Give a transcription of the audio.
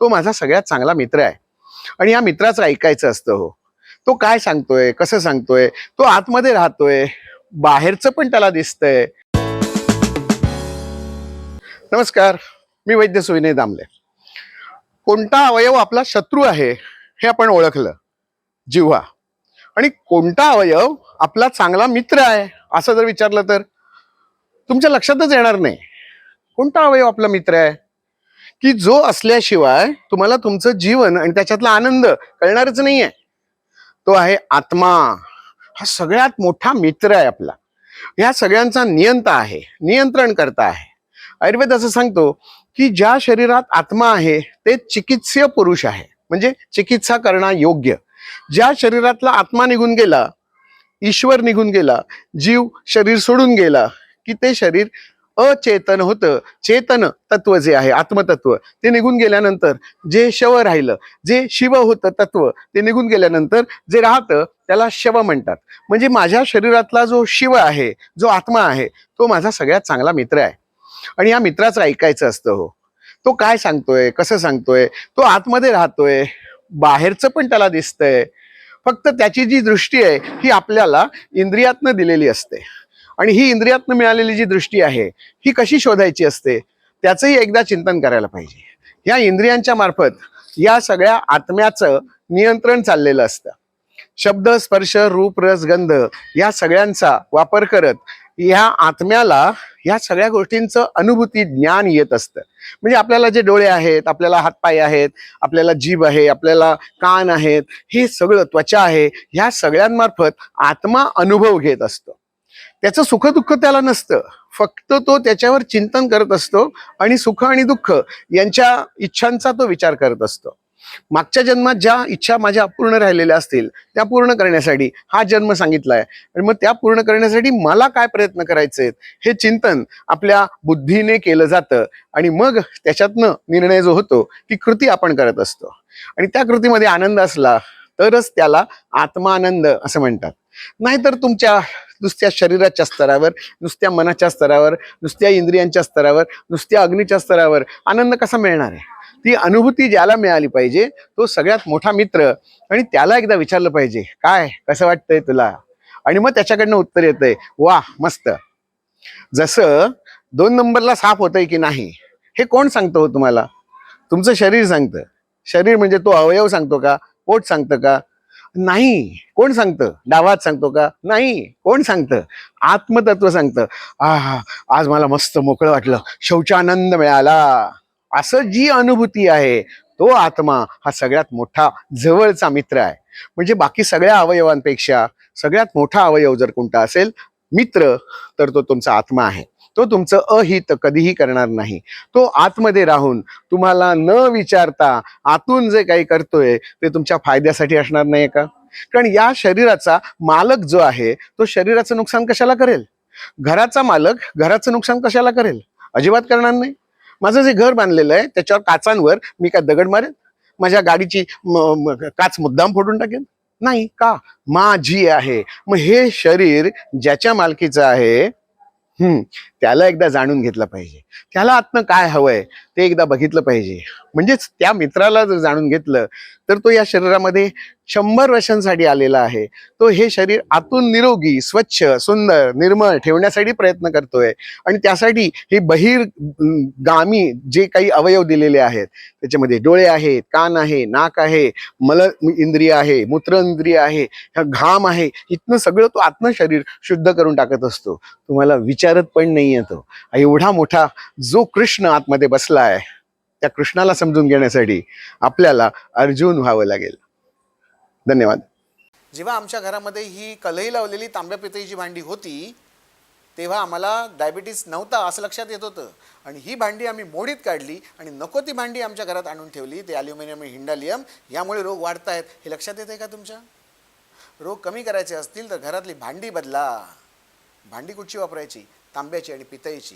तो माझा सगळ्यात चांगला मित्र आहे आणि या मित्राचं ऐकायचं असतं. हो, तो काय सांगतोय, कसं सांगतोय, तो आतमध्ये राहतोय, बाहेरचं पण त्याला दिसतंय. नमस्कार, मी वैद्य सुविनय दामले. कोणता अवयव आपला शत्रू आहे हे आपण ओळखलं, जिव्हा. आणि कोणता अवयव आपला चांगला मित्र आहे असं जर विचारलं तर तुमच्या लक्षातच येणार नाही. कोणता अवयव आपला मित्र आहे की जो असल्याशिवाय तुम्हाला तुमचं जीवन आणि त्याच्यातला आनंद कळणारच नाहीये? तो आहे आत्मा. हा सगळ्यात मोठा मित्र आहे आपला. ह्या सगळ्यांचा नियंता आहे, नियंत्रण करता आहे. आयुर्वेद असं सांगतो की ज्या शरीरात आत्मा आहे ते चिकित्सीय पुरुष आहे, म्हणजे चिकित्सा करणं योग्य. ज्या शरीरातला आत्मा निघून गेला, ईश्वर निघून गेला, जीव शरीर सोडून गेला की ते शरीर अचेतन होतं. चेतन तत्व जे आहे, आत्मतत्व, ते निघून गेल्यानंतर जे शव राहिलं, जे शिव होतं तत्व, ते निघून गेल्यानंतर जे राहतं त्याला शव म्हणतात. म्हणजे माझ्या शरीरातला जो शिव आहे, जो आत्मा आहे, तो माझा सगळ्यात चांगला मित्र आहे आणि या मित्राचं ऐकायचं असतं. हो, तो काय सांगतोय, कसं सांगतोय, तो आतमध्ये राहतोय, बाहेरचं पण त्याला दिसतंय. फक्त त्याची जी दृष्टी आहे ही आपल्याला इंद्रियातनं दिलेली असते आणि ही इंद्रियातनं मिळालेली जी दृष्टी आहे ही कशी शोधायची असते त्याचंही एकदा चिंतन करायला पाहिजे. या इंद्रियांच्या मार्फत या सगळ्या आत्म्याचं नियंत्रण चाललेलं असतं. शब्द, स्पर्श, रूप, रस, गंध या सगळ्यांचा वापर करत या आत्म्याला या सगळ्या गोष्टींचं अनुभूती, ज्ञान येत असतं. म्हणजे आपल्याला जे डोळे आहेत, आपल्याला हातपाय आहेत, आपल्याला जीभ आहे, आपल्याला कान आहेत, हे सगळं, त्वचा आहे, ह्या सगळ्यांमार्फत आत्मा अनुभव घेत असतो. त्याचं सुख दुःख त्याला नसतं, फक्त तो त्याच्यावर चिंतन करत असतो आणि सुख आणि दुःख यांच्या इच्छांचा तो विचार करत असतो. मागच्या जन्मात ज्या इच्छा माझ्या अपूर्ण राहिलेल्या असतील त्या पूर्ण करण्यासाठी हा जन्म सांगितलाय आणि मग त्या पूर्ण करण्यासाठी मला काय प्रयत्न करायचे हे चिंतन आपल्या बुद्धीने केलं जातं आणि मग त्याच्यातनं निर्णय जो होतो ती कृती आपण करत असतो आणि त्या कृतीमध्ये आनंद असला तरच त्याला आत्मानंद असं म्हणतात. नाहीतर तुमच्या नुसत्या शरीराच्या स्तरावर, नुसत्या मनाच्या स्तरावर, नुसत्या इंद्रियांच्या स्तरावर, नुसत्या अग्नीच्या स्तरावर आनंद कसा मिळणार आहे? ती अनुभूती ज्याला मिळाली पाहिजे तो सगळ्यात मोठा मित्र आणि त्याला एकदा विचारलं पाहिजे, काय कसं वाटतंय तुला? आणि मग त्याच्याकडनं उत्तर येतंय, वा मस्त. जसं 2 नंबरला साफ होतंय की नाही हे कोण सांगतो हो तुम्हाला? तुमचं शरीर सांगतं. शरीर म्हणजे तो अवयव सांगतो का? पोट सांगतं का? नाही. कोण सांगतं? डावा हात सांगतो का? नाही. कोण सांगतं? आत्मतत्व सांगतं. आहा, आज मला मस्त मोकळं वाटलं, शौचानंद मिळाला, असं जी अनुभूती आहे तो आत्मा हा सगळ्यात मोठा जवळचा मित्र आहे. म्हणजे बाकी सगळ्या अवयवांपेक्षा सगळ्यात मोठा अवयव जर कोणता असेल मित्र तर तो तुमचा आत्मा आहे. तो तुमचं अहित कधीही करणार नाही. तो आतमध्ये राहून तुम्हाला न विचारता आतून जे काही करतोय ते तुमच्या फायद्यासाठी असणार नाही का? कारण या शरीराचा मालक जो आहे तो शरीराचं नुकसान कशाला करेल? घराचा मालक घराचं नुकसान कशाला करेल? अजिबात करणार नाही. माझं जे घर बांधलेलं आहे त्याच्यावर काचांवर मी काय दगड मारेन? माझ्या गाडीची काच मुद्दाम फोडून टाकेन? नाही. का? माझी आहे. मग हे शरीर ज्याच्या मालकीचं आहे त्याला एकदा जाणून घेतलं पाहिजे. त्याला आतनं काय हवंय ते एकदा बघितलं पाहिजे. म्हणजेच त्या मित्राला जर जाणून घेतलं तर तो या शरीरामध्ये 100 वर्षांसाठी आलेला आहे. तो हे शरीर आतून निरोगी, स्वच्छ, सुंदर, निर्मळ ठेवण्यासाठी प्रयत्न करतोय आणि त्यासाठी हे गामी जे काही अवयव दिलेले आहेत त्याच्यामध्ये डोळे आहेत, कान आहे, नाक आहे, मल इंद्रिय आहे, मूत्र इंद्रिय आहे, घाम आहे, इथनं सगळं तो आत्म शरीर शुद्ध करून टाकत असतो. तुम्हाला विचारत पण नाही येतो. एवढा मोठा जो कृष्ण आतमध्ये बसलाय त्या कृष्णाला समजून घेण्यासाठी आपल्याला अर्जुन व्हावं लागेल. धन्यवाद. जेव्हा आमच्या घरामध्ये ही कलई लावलेली तांब्या पितळीची भांडी होती तेव्हा आम्हाला डायबिटीस नव्हता असं लक्षात येत होतं आणि ही भांडी आम्ही मोडीत काढली आणि नको ती भांडी आमच्या घरात आणून ठेवली. ते ॲल्युमिनियम, हिंडालियम यामुळे रोग वाढत आहेत हे लक्षात येते का तुमच्या? रोग कमी करायचे असतील तर घरातली भांडी बदला. भांडी कुठची वापरायची? तांब्याची आणि पितळीची.